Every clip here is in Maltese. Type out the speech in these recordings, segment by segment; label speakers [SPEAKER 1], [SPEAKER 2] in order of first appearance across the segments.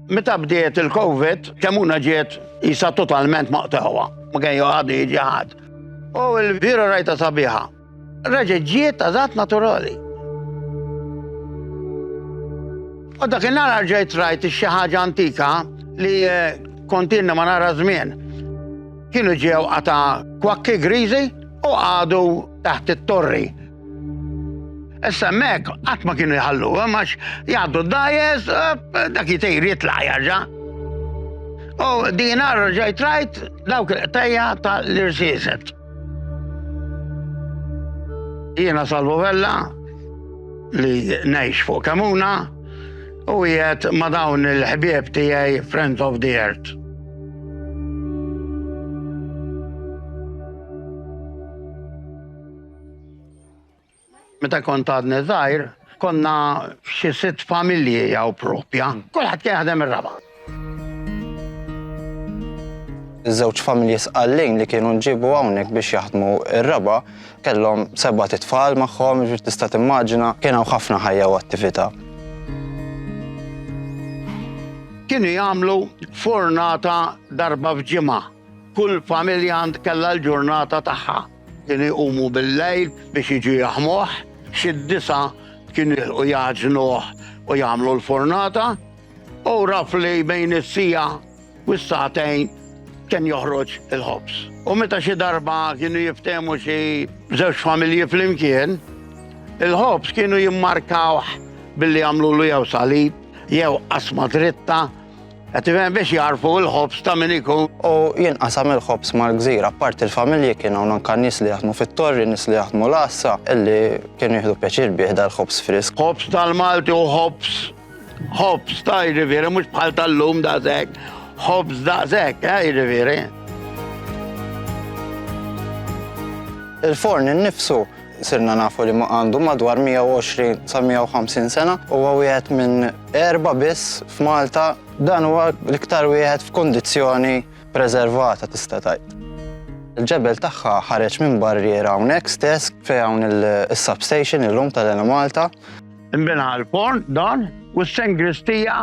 [SPEAKER 1] Meta bdiet il-Covid, kemmuna ġiet jisa totalment maqteħwa. Ma kien joqgħod jiġi ħadd. U l-vira rajta sabiħa. Reġa' ġiet eżatt naturali. U dakinhar rġajt rajt xi ħaġa antika li kontinna ma nara żmien. Kienu ġew għata kwakki griżi u għadu taħt it-torri. Issa hemmhekk qatt ma kienu jħallu, għax jgħaddu d-dajes, dak jitejr jitla' jarġa'. U dina rġajt rajt dawk il-qtejja tal-irsiset. Jiena Salvo Vella li ngħix fuq Kemmuna u qiegħed ma' dawn il-ħbieb tiegħi Friends of the Earth. Meta kont għadni żgħir, konna xi 6 familji jew proprja, kulħadd kien jaħdem ir-raba'.
[SPEAKER 2] Iż-żewġ familji sqallin li kienu nġibu hawnhekk biex jaħdmu r-raba' kellhom 7 tfal magħhom, biex tista' timmaġina kien hawn ħafna ħajja u attività.
[SPEAKER 1] Kienu jagħmlu fornata darba f'ġimgħa. Kull familja kellha l-ġurnata tagħha. Kienu jqumu bil-lejl biex jiġu jaħmuh, xi 9 kienu jaġnuh u jagħmlu l-fornata, u raf li bejn is-sija u s-sagħtejn kien joħroġ il-ħobs. U meta xi darba kienu jiftehmu xi żewġ familji flimkien, il-ħobs kienu jimmarkawh billi jagħmlulu jew salib, jew qasma dritta, qed tifhem biex jarfu l-ħobs ta' min ikun.
[SPEAKER 2] U jinqasam il-ħobs mal-gżira, apparti il-familji kienu hawn anke nies li jaħdmu fit-torri, nies li jaħdmu l-assa, illi kienu jieħdu pjaċir bih dal-ħobs frisk.
[SPEAKER 1] Ħobs tal-Malti u ħobs ta' jiġifieri mhux bħal tal-lum daqshekk, ħobs daqshekk, jiġifieri.
[SPEAKER 2] Il-forn innifsu sirna nafu li għandu madwar 120 sa 150 sena u huwa wieħed minn 4 biss f'Malta. Dan huwa l-iktar wieħed f'kundizzjoni preservata tista' tgħid. Il-ġebel tagħha ħareġ minn barriera hawnhekk stess fejn hawn is-substation illum tal-Ena Malta.
[SPEAKER 1] Inbena l-forn dan u s-sengristija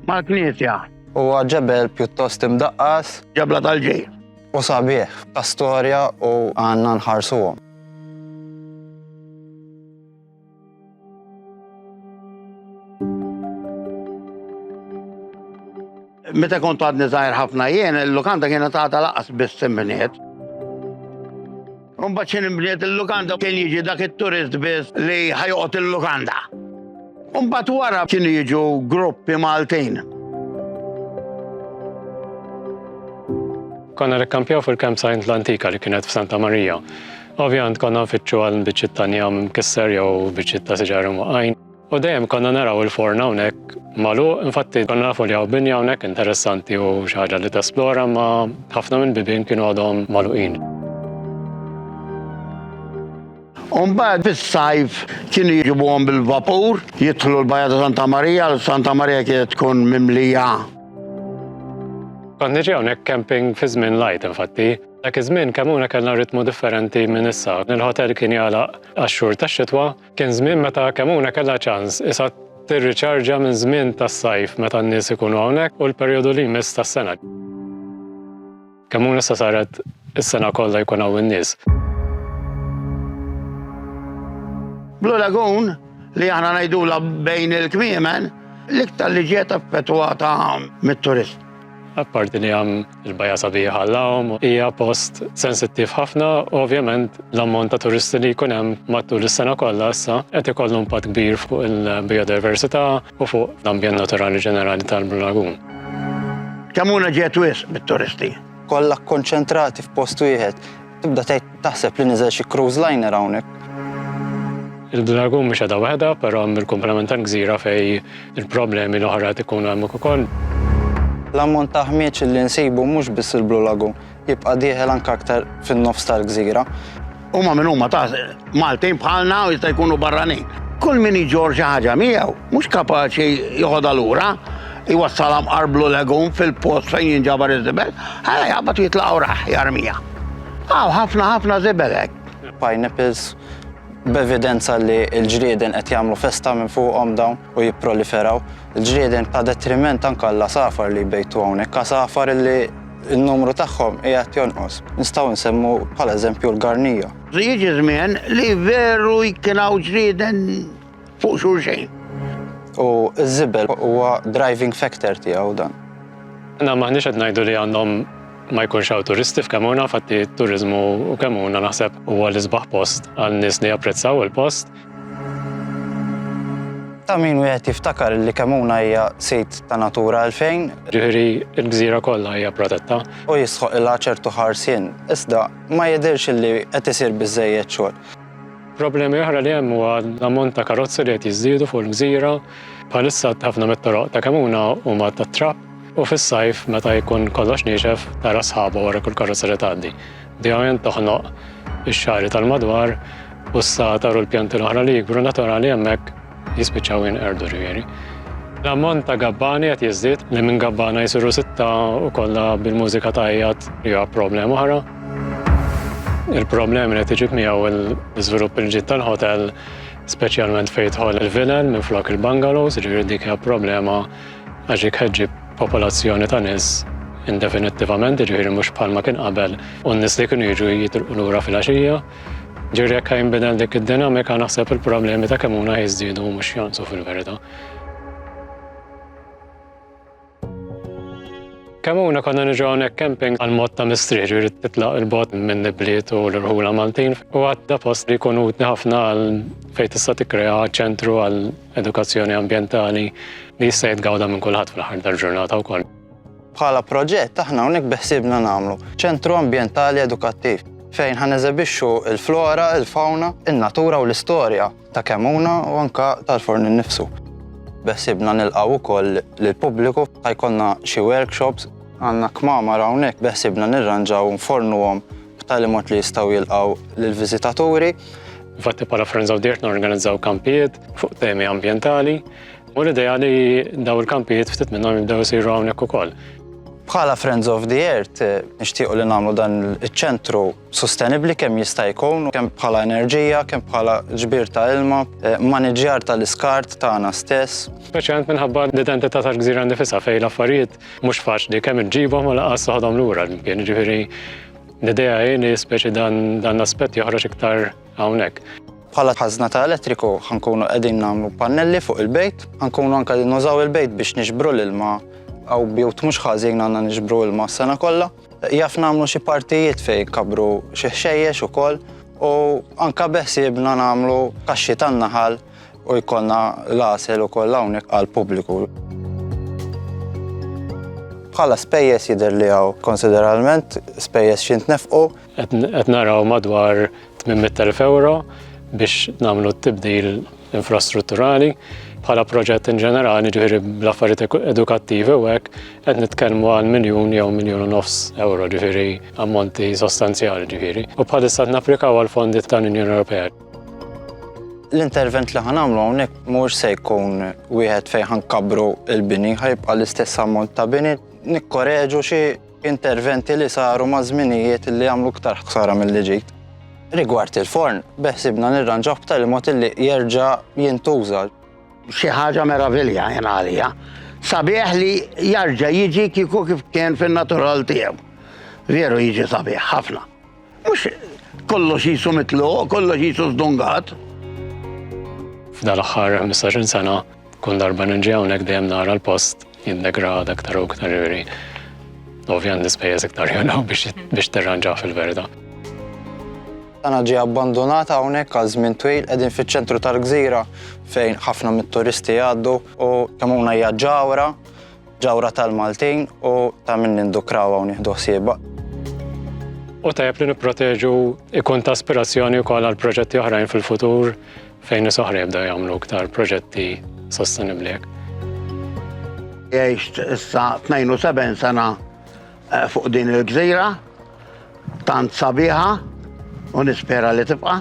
[SPEAKER 1] mal-Knisja.
[SPEAKER 2] Huwa ġebel pjuttost imdaqqas.
[SPEAKER 1] Ġebla tal-ġejn.
[SPEAKER 2] U sabiħ ta' storja u għandna nħarsuhom.
[SPEAKER 1] Meta kont għadni żgħir ħafna jien, il-lukanda kienet għadha laqas biss imbniet. Mbagħad x'in imbniet il-lukanda kien jiġi dak it-turist biss li ħajoqgħod il-lukanda. Mbagħad wara kienu jiġu gruppi Maltin.
[SPEAKER 3] Konna rikkampjaw fil-campsite l-antika li kienet f'Santa Marija. Ovvjament konna nfittxu għal biċċiet ta' njam mkisser jew biċċiet ta' siġar imwaqqajn. U dejjem konna naraw il-forn hawnhekk magħluq, infatti konna nafu li hawn binja hawnhekk interessanti u xi ħaġa li tesplora, ma ħafna minn bibien kienu għadhom magħluqin.
[SPEAKER 1] U mbagħad fis-sajf kienu jiġibuhom bil-vapur, jidħlu l-bajja ta' Santa Marija, Santa Marija kienet tkun mimlija.
[SPEAKER 3] Kont niġi hawnhekk camping fi żmien light infatti. Dak iż-żmien Kemmuna kellna ritmu differenti minn issa. Il-ħotel kien jagħlaq għax-xhur tax-xitwa, kien żmien meta Kemmuna kellha ċans issa tirriċarġa minn żmien tas-sajf meta n-nies ikunu hawnhekk u l-perjodu li jmiss tas-sena. Kemmuna issa saret is-sena kollha jkun hawn in-nies.
[SPEAKER 1] Blue Lagoon li aħna ngħidula bejn il-kmiemen l-iktar li ġiet affettwata mit-turist.
[SPEAKER 3] Apparti li hemm il-bajja sabiħa ħallahom, hija post sensittiv ħafna, ovvjament l-ammont ta' turisti li jkun hemm matul is-sena kollha issa qed ikollu impatt kbir fuq il-biodiversità u fuq l-ambjent naturali ġenerali tal-Blue Lagoon.
[SPEAKER 1] Kemmuna ġiet wisq mit-turisti.
[SPEAKER 2] Kollha kkonċentrati f'post wieħed. Tibda taħseb li niżel xi cruise liner hawnhekk.
[SPEAKER 3] Il-Blue Lagoon mhix qiegħda waħda, però hemm il-kumplament tal-gżira fejn il-problemi l-oħra ikunu hemmhekk ukoll.
[SPEAKER 2] L-ammont ta' ħmieġ li nsibu mhux biss il-Blue Lagoon, jibqa' dieħel anke aktar fin-nofs tal-gżira.
[SPEAKER 1] Huma minn huma ta' Maltin bħalna u jista' jkunu barranin. Kull min jiġor xi ħaġa miegħu mhux kapaċi joħodha lura, iwassalhom qar Blue Lagoon fil-post fejn jinġabar iż-żibel, ħala jaqbad jitlaqgħu raħ jarmija. Ħafna żibel hekk.
[SPEAKER 2] Pineapples, b'evidenza li l-ġrieden qed jagħmlu festa minn fuqhom dawn u jipproliferaw. Il-ġrieden ta' detriment anke għall-asafar li jbejtu hawnhekk, asafar li n-numru tagħhom qiegħed jonqos. Nistgħu nsemmu bħala eżempju l-garnija.
[SPEAKER 1] Jiġi żmien li veru jkinaw ġrieden fuq xulxejn.
[SPEAKER 2] U ż-żibel huwa driving factor tiegħu dan.
[SPEAKER 3] Maħniex qed ngħidu li għandhom ma jkunx hawn turisti f'Kemuna, fatti t-turiżmu u Kemuna naħseb huwa l-isbaħ post għal nies li japprezzaw il-post.
[SPEAKER 2] Ta' min wieħed jiftakar li Kemuna hija sit ta' natura għalfejn.
[SPEAKER 3] Ġifieri l-gżira kollha hija protetta.
[SPEAKER 2] U jisħoq ilha ċertu ħarsien, iżda ma jidhirx li qed isir biżżejjed xogħol.
[SPEAKER 3] Problemi oħra li hemm huwa l-ammont ta' karozzi li qed jiżdiedu fuq il-gżira. Bħalissa ħafna mit-toroq ta' Kemuna huma ta' trapp. U fis-sajf meta jkun kollox nieċef tara sħaba wara kull karozza li tgħaddi. Ovvjament toħnoq ix-xari tal-madwar u s-sata u l-pjanti l-oħra li jikbru naturali hemmhekk jispiċċaw jinqerdu ġifieri. L-ammont ta' gabbani qed jiżdied li minn gabbana jsiru sitta u kollha bil-mużika tajjat li huwa problema oħra. Il-problemi li tiġib miegħu l-iżvilupp il-ġdid tal-hotel, speċjalment fejn tħoll il-vilel minflok il-bungalows, ġifieri dik hija problema għax ħeġġib popolazzjoni ta' nies indefinittivament, ġifieri mhux bħalma kien qabel u n-nies li kienu jiġu jitilqu lura fil-għaxija. Ġifieri jekk jinbidel dik id-dinamika naħseb il-problemi ta' Kemuna jiżdiedu mhux jonqsu fil-verità. Kemuna konna niġu hawnhekk camping għal mod ta' mistrieħ, ġifieri titlaq il-bogħod minn Nibliet u l-Irħula Maltin u għadda post li jkun utli ħafna għal fejn tista' tikkrea ċentru għal edukazzjoni ambjentali li jista' jitgawda minn kulħadd fl-aħħar tal-ġurnata wkoll.
[SPEAKER 2] Bħala proġett aħna hawnhekk beħsiebna nagħmlu ċentru ambjentali edukattiv fejn ħaneżebixxu l-flora, il-fawna, in-natura u l-istorja ta' Kemuna u anke tal-Forn innifsu. Beħsiebna nilqgħu wkoll lill-pubbliku ħajkollna xi workshops, għandna kmamar hawnhekk beħsiebna nirranġaw nfornuhom b'tali mod li jistgħu jilqgħu lill-viżitaturi.
[SPEAKER 3] Infatti bħala Friends of the Earth norganizzaw kampijiet fuq temi ambjentali u l-idea li daw il-kampijiet ftit minnhom jibdew isiru hawnhekk ukoll.
[SPEAKER 2] Bħala Friends of the Earth nixtiequ li nagħmlu dan iċ-ċentru sostenibbli kemm jista' jkun, kemm bħala enerġija, kemm bħala ġbir ta' ilma, maniġjar tal-iskart tagħna stess.
[SPEAKER 3] Speċjalment minħabba l-identità tal-gżira nifisha fejn l-affarijiet mhux faċli kemm iġġibhom u laqas soħodhom lura. Ġifieri l-idea hi li speċi dan l-aspett joħroġ iktar hawnhekk.
[SPEAKER 2] Bħala ħażna ta' elettriku ħankunu qegħdin nagħmlu pannelli fuq il-bejt, ħankunu anke nużaw il-bejt biex niġbru l-ilma għaw bjut mhux ħażin għandna niġbru l-ilma s-sena kollha. Jaf nagħmlu xi partijiet fejn kabru xi ħxejjex ukoll u anke beħsiebna nagħmlu kaxxi tan-naħal u jkollna l-għasel ukoll hawnhekk għall-pubbliku. Bħala spejjeż jidher li hawn konsideralment spejjeż xi ntnefqu.
[SPEAKER 3] Qed naraw madwar 800,000 euro biex nagħmlu t-tibdil infrastrutturali. Bħala proġett in ġenerali ġifieri bl-affarijiet edukattivi u hekk qed nitkellmu għal miljun jew miljun u nofs euro ġifieri ammonti sostanzjali ġifieri. U bħalissa qed napplikaw għal fondi tal-Unjoni Ewropea.
[SPEAKER 2] L-intervent li ħanamlu hawnhekk mhux se jkun wieħed fejn ħankabru l-bini, ħajbqa' l-istess ammont ta' bini, nikkoreġu xi interventi li saru ma' żminijiet li jagħmlu iktar ħsara milli ġejt. Rigward il-forn, beħsibna nirranġaw b'tali mod li jerġa' jintuża.
[SPEAKER 1] Xi ħaġa meravilja jien għalija. Sabiħ li jarġa' jiġi kieku kif kien fin-natural tiegħu. Veru jiġi sabiħ ħafna. Mhux kollox jisu mitluq, kollox jisu żdungat.
[SPEAKER 3] F'dal-aħħar 15 sena kull darba ninġi hawnhekk dejjem nara l-post jiddegrada aktar u aktar ġifieri. Ovvjament l-ispejjeż iktar jolgħu biex tirranġa fil-verità.
[SPEAKER 2] Tana ġie abbandonata hawnhekk għal żmien twil qegħdin fiċ-ċentru tal-gżira fejn ħafna mit-turisti jgħaddu u Kemuna hija ġawra tal-Maltin u ta' min nindukraw hawn nieħdu ħsiebha.
[SPEAKER 3] U tajjeb li nipproteġu ikun ta' aspirazzjoni wkoll għal proġetti oħrajn fil-futur fejn nies oħra jibdew jagħmlu iktar proġetti sostenibbli hekk.
[SPEAKER 1] Jgħixt issa 72 sena fuq din il-gżira, tant sabiħa u nispera li tibqa'.